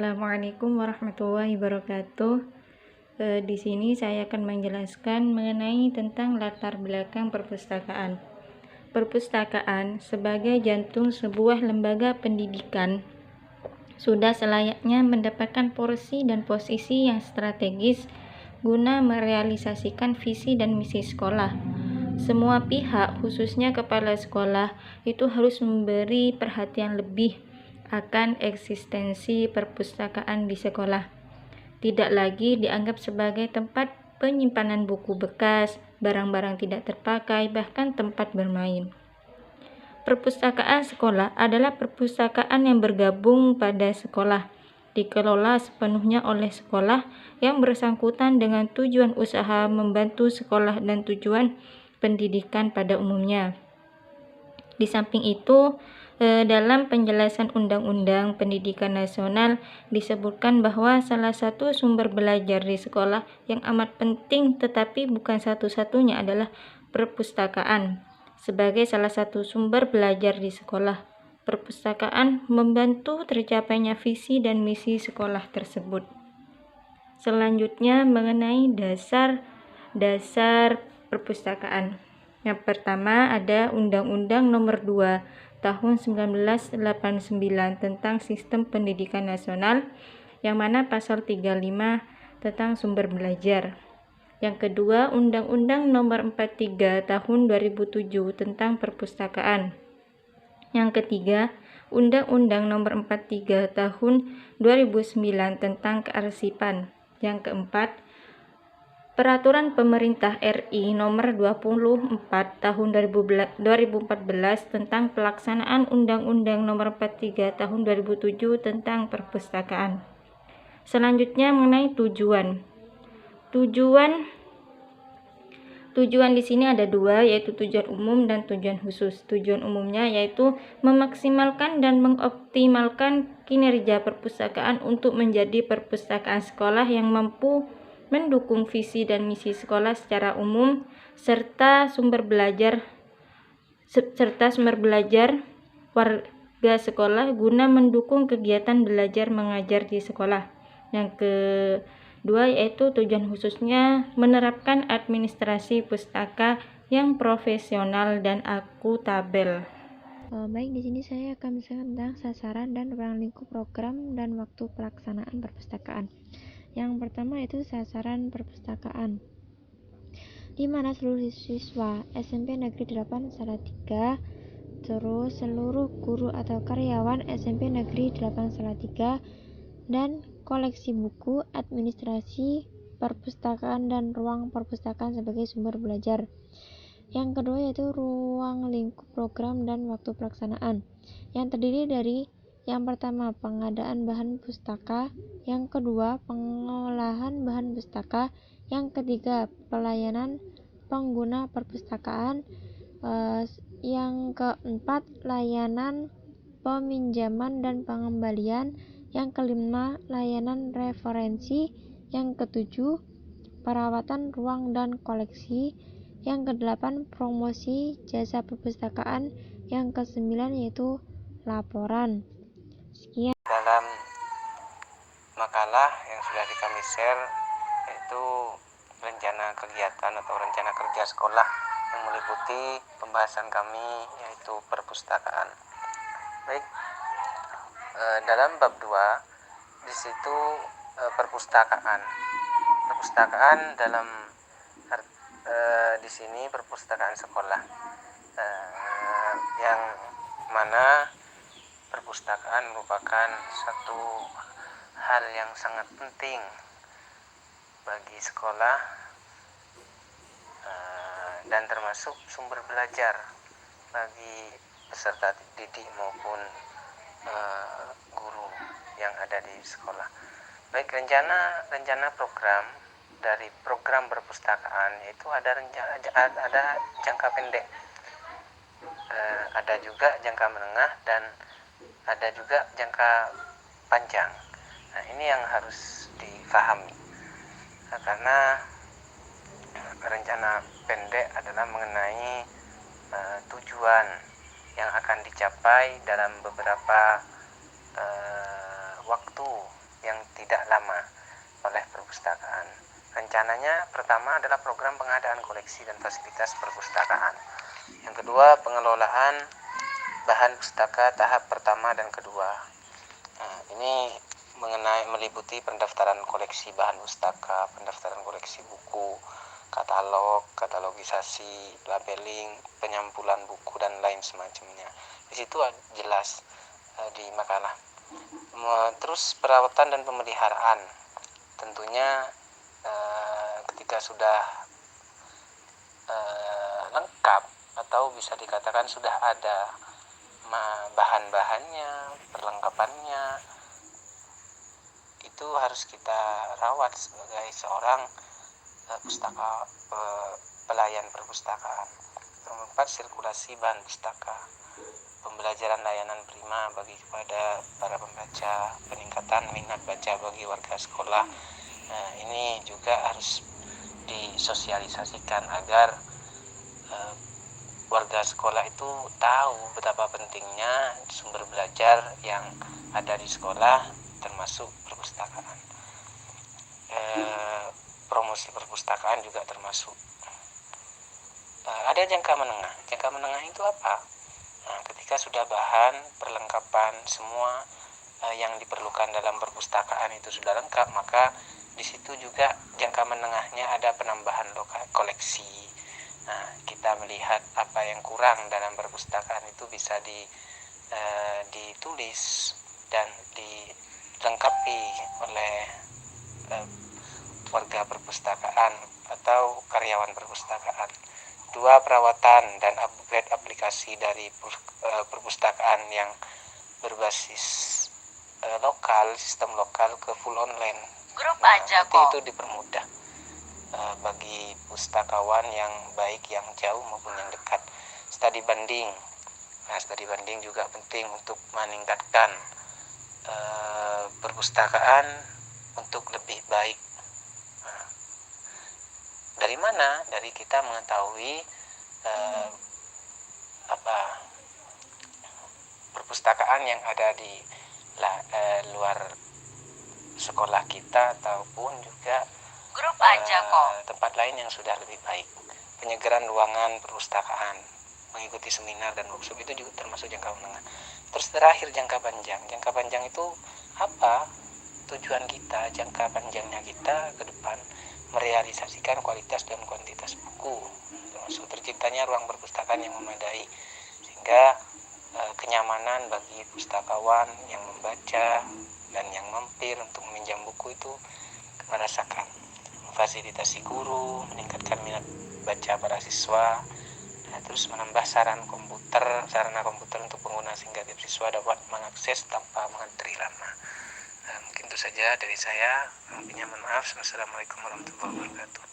Assalamualaikum warahmatullahi wabarakatuh. Di sini saya akan menjelaskan mengenai tentang latar belakang perpustakaan. Perpustakaan sebagai jantung sebuah lembaga pendidikan sudah selayaknya mendapatkan porsi dan posisi yang strategis guna merealisasikan visi dan misi sekolah. Semua pihak, khususnya kepala sekolah, itu harus memberi perhatian lebih akan eksistensi perpustakaan di sekolah. Tidak lagi dianggap sebagai tempat penyimpanan buku bekas, barang-barang tidak terpakai, bahkan tempat bermain. Perpustakaan sekolah adalah perpustakaan yang bergabung pada sekolah, dikelola sepenuhnya oleh sekolah yang bersangkutan dengan tujuan usaha membantu sekolah dan tujuan pendidikan pada umumnya. Di samping itu, dalam penjelasan Undang-Undang Pendidikan Nasional disebutkan bahwa salah satu sumber belajar di sekolah yang amat penting tetapi bukan satu-satunya adalah perpustakaan. Sebagai salah satu sumber belajar di sekolah, perpustakaan membantu tercapainya visi dan misi sekolah tersebut. Selanjutnya mengenai dasar perpustakaan. Yang pertama ada Undang-Undang Nomor 2 Tahun 1989 tentang Sistem Pendidikan Nasional, yang mana pasal 35 tentang sumber belajar. Yang kedua, Undang-Undang Nomor 43 Tahun 2007 tentang perpustakaan. Yang ketiga, Undang-Undang Nomor 43 Tahun 2009 tentang kearsipan. Yang keempat, Peraturan Pemerintah RI Nomor 24 Tahun 2014 tentang pelaksanaan Undang-Undang Nomor 43 Tahun 2007 tentang perpustakaan. Selanjutnya mengenai tujuan. Tujuan di sini ada dua, yaitu tujuan umum dan tujuan khusus. Tujuan umumnya yaitu memaksimalkan dan mengoptimalkan kinerja perpustakaan untuk menjadi perpustakaan sekolah yang mampu mendukung visi dan misi sekolah secara umum serta sumber belajar warga sekolah guna mendukung kegiatan belajar mengajar di sekolah. Yang kedua yaitu tujuan khususnya menerapkan administrasi pustaka yang profesional dan akuntabel. Baik, di sini saya akan menjelaskan tentang sasaran dan ruang lingkup program dan waktu pelaksanaan perpustakaan. Yang pertama itu sasaran perpustakaan, di mana seluruh siswa SMP Negeri 8 Salatiga, terus seluruh guru atau karyawan SMP Negeri 8 Salatiga, dan koleksi buku, administrasi perpustakaan dan ruang perpustakaan sebagai sumber belajar. Yang kedua yaitu ruang lingkup program dan waktu pelaksanaan, yang terdiri dari yang pertama pengadaan bahan pustaka, yang kedua pengolahan bahan pustaka, yang ketiga pelayanan pengguna perpustakaan, yang keempat layanan peminjaman dan pengembalian, yang kelima layanan referensi, yang ketujuh perawatan ruang dan koleksi, yang kedelapan promosi jasa perpustakaan, yang kesembilan yaitu laporan. Sekian. Dalam makalah yang sudah kami share yaitu rencana kegiatan atau rencana kerja sekolah yang meliputi pembahasan kami yaitu perpustakaan. Baik, dalam bab 2 di situ perpustakaan dalam di sini perpustakaan sekolah, yang mana perpustakaan merupakan satu hal yang sangat penting bagi sekolah, dan termasuk sumber belajar bagi peserta didik maupun guru yang ada di sekolah. Baik, rencana program dari program perpustakaan itu ada jangka pendek, ada juga jangka menengah, dan ada juga jangka panjang. Nah, ini yang harus difahami, karena rencana pendek adalah mengenai tujuan yang akan dicapai dalam beberapa waktu yang tidak lama oleh perpustakaan. Rencananya pertama adalah program pengadaan koleksi dan fasilitas perpustakaan. Yang kedua, pengelolaan bahan pustaka tahap pertama dan kedua. Nah, ini meliputi pendaftaran koleksi bahan pustaka, pendaftaran koleksi buku, katalog, katalogisasi, labeling, penyampulan buku dan lain semacamnya. Di situ jelas di makalah. Terus perawatan dan pemeliharaan. Tentunya ketika sudah lengkap atau bisa dikatakan sudah ada bahan-bahannya, perlengkapannya, itu harus kita rawat sebagai seorang pelayan perpustakaan. Nomor 4, sirkulasi bahan pustaka, pembelajaran layanan prima bagi kepada para pembaca, peningkatan minat baca bagi warga sekolah. Nah, ini juga harus disosialisasikan agar warga sekolah itu tahu betapa pentingnya sumber belajar yang ada di sekolah, termasuk perpustakaan. Promosi perpustakaan juga termasuk. Ada jangka menengah. Jangka menengah itu apa? Nah, ketika sudah bahan, perlengkapan, semua yang diperlukan dalam perpustakaan itu sudah lengkap, maka di situ juga jangka menengahnya ada penambahan koleksi. Nah, kita melihat apa yang kurang dalam perpustakaan itu bisa ditulis dan dilengkapi oleh warga perpustakaan atau karyawan perpustakaan. 2, perawatan dan upgrade aplikasi dari perpustakaan yang berbasis lokal, sistem lokal ke full online. Grup aja kok. Itu dipermudah bagi pustakawan yang baik yang jauh maupun yang dekat. Studi banding. Nah, studi banding juga penting untuk meningkatkan perpustakaan untuk lebih baik. Nah, dari mana? Dari kita mengetahui perpustakaan yang ada di luar sekolah kita ataupun juga Grup aja kok. tempat lain yang sudah lebih baik. Penyegaran ruangan perpustakaan, mengikuti seminar dan workshop itu juga termasuk jangka menengah. Terus terakhir jangka panjang. Jangka panjang itu apa? Tujuan kita, jangka panjangnya kita ke depan merealisasikan kualitas dan kuantitas buku, termasuk terciptanya ruang perpustakaan yang memadai, sehingga kenyamanan bagi pustakawan yang membaca dan yang mampir untuk meminjam buku itu merasakan. Fasilitasi guru, meningkatkan minat baca para siswa, terus menambah sarana komputer untuk pengguna sehingga tiap siswa dapat mengakses tanpa mengantri lama. Mungkin itu saja dari saya. Mohon maaf. Wassalamualaikum warahmatullahi wabarakatuh.